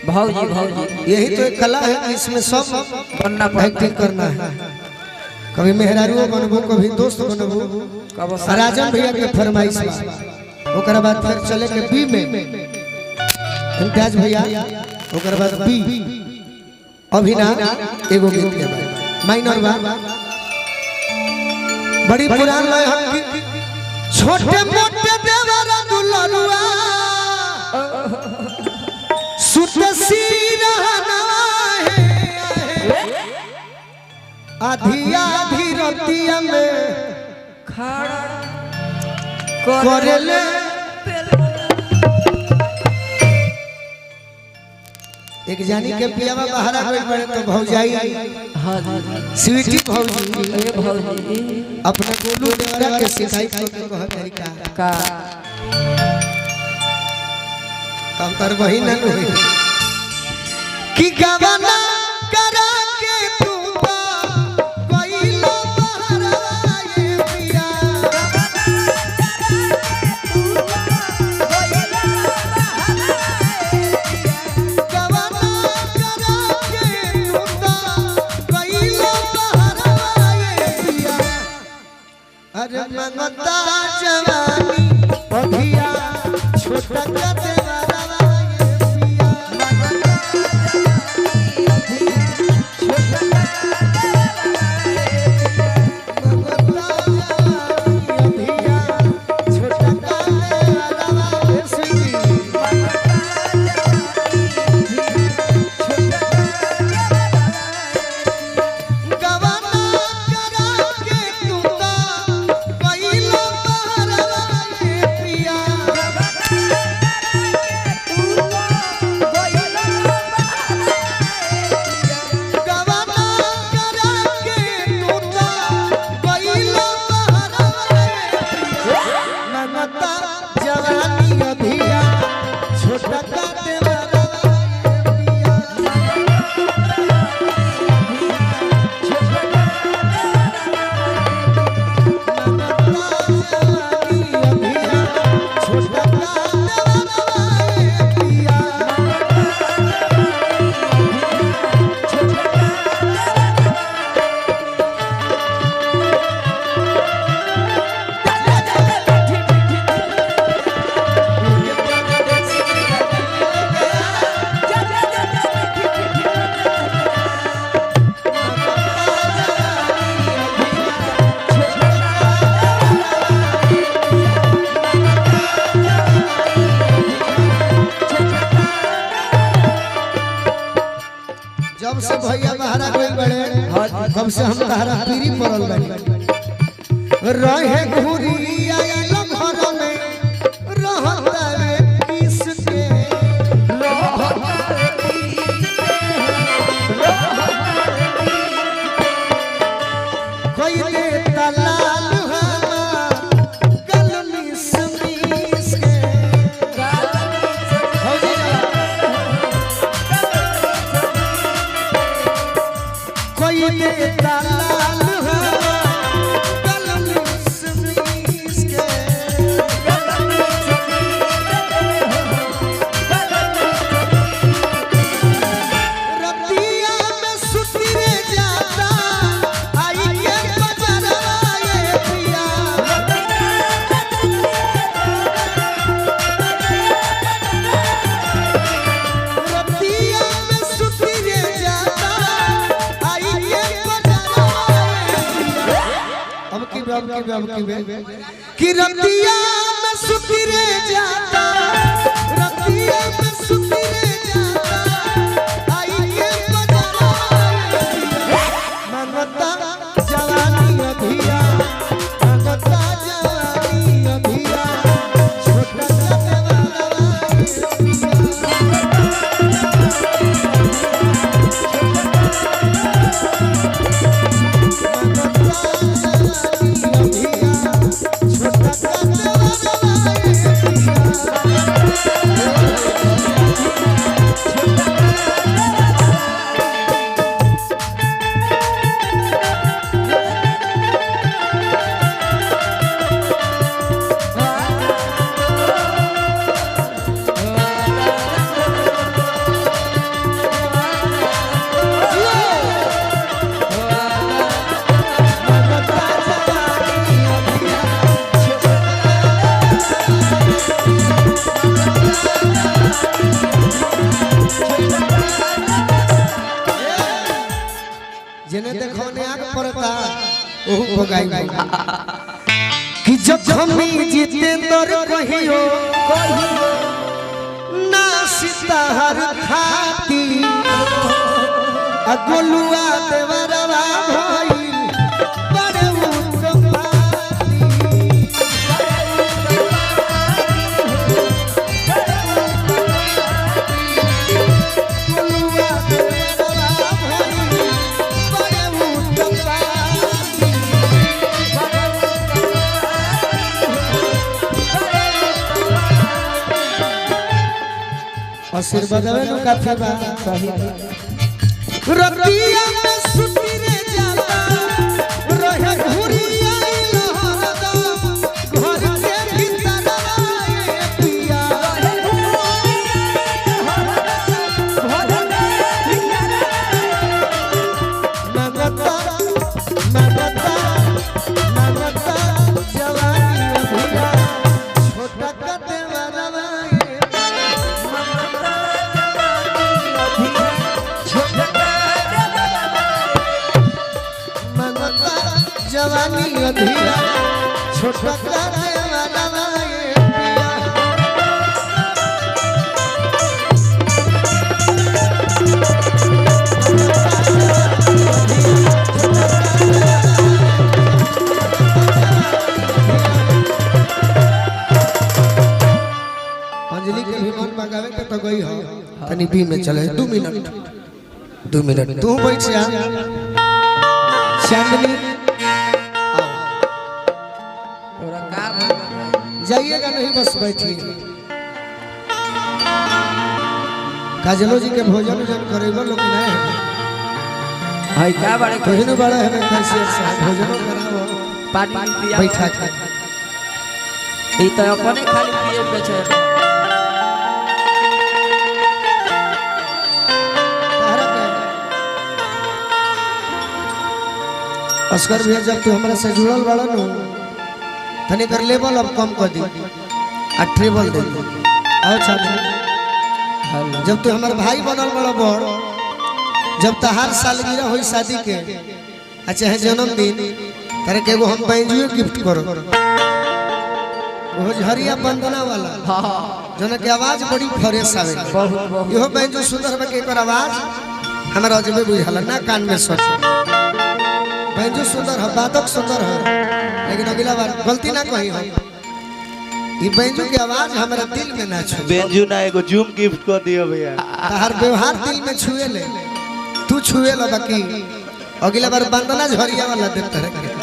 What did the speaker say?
भाऊजी भाऊजी यही तो एक कला है, इसमें सब बनना एक्टिंग करना है। कभी मेहरारू बनबू, कभी दोस्त बनबू। राजन भैया के फरमाइश बा, ओकरा बाद फिर चले के बी में इम्तियाज भैया, ओकरा बाद बी अभी ना एगो गीत के बाद माइनर बा बड़ी पुरान लय हम छोटे मोटे देवरा दुलरुआ सुत सिरहना है आधी आधी रतिया में खड़ा करेले एक जानी के पियावा बहरा होई बड़े तो भौजाई हां स्वीटी भौजी ए भाऊजी अपने गोलू देवरा के सिखाई तो कह तरीका का कम कर वही न होई कि गवना करा के तू बा कोइलो बहरा ये पिया गवना करा के तू बा कोइलो बहरा ये पिया अरे मंगता जवानी अभिया छोटा का देवरा जब से भैया बहरा गइल बड़े तब से हम तहरा पीरी पड़ल बानी रहे घुरी आइल घर में रहता रे किसके कोई दे तलाल हमार गल मिस मिस के कोई दे तलाल हमार गल मिस मिस के रतिया में सुती रे जाता आई के बजरा ये पिया रतिया में सुती रे जाता आई के बजरा अब की कि रतिया में सुती रे जाता रतिया में सुती रे जाता आई के बजरा मंगता जवानी अभिया मंगता जवानी अभिया छोटा सा देवाला छोटा सा जिन्हें देखो ने आग पड़ता ओहू को गाई कि जखमी जितेंद्र कहियो ना सितार खाती अगुलुआ देवरवा भइल बड़े उत्पाती अगुलुआ देवरवा भइल बड़े उत्पाती आशीर्वाद में काफी बा सही रतिया में सुती रे जाला रहे घुरिया लहरदा घर के भीतर आए पिया नगता नगता नगता जवानी अभिया छोटा कते वरवाए जवानी अधीरा छोटा करे वाला ये पिया अंजलि के भी मन मंगावे के तो गई हो तनी बी में चले 2 मिनट तू बैठ जा चांदनी जाइएगा नहीं बस बैठिए काजलो जी के भोजन उजन करेगा लोग नहीं है हाय क्या बड़े कहीं बड़ा है कैसे भोजन कराओ पानी पिया बैठा के ई तो अपने खाली पिए पे छे अस्कर भैया जब तू हमरा से जुड़ल बड़ा नु तनी कर लेवल अब कम कर दी आ ट्रेवल दे आओ छात्र जब तू हमार भाई बनल बड़ा बड़ जब तहार सालगिरह होई शादी के अच्छा है जन्मदिन तारे के एगो हम बैंजुए गिफ्ट करो वो झरिया बंदना वाला हां जने के आवाज बड़ी फ्रेश आवे बहुत इहो बैंजो सुंदर बा के एकर आवाज हमरा अजबे बुझाला ना कान में सच बैंजो सुंदर है वादक सुंदर है लेकिन अगला बार गलती ना कही हो ये बैंजो की आवाज हमारा दिल में ना छू बैंजो ना एगो जूम गिफ्ट कर दियो भैया हर व्यवहार दिल में छुए ले तू छुए ला बाकी अगला बार बंदना झरिया वाला देते रहे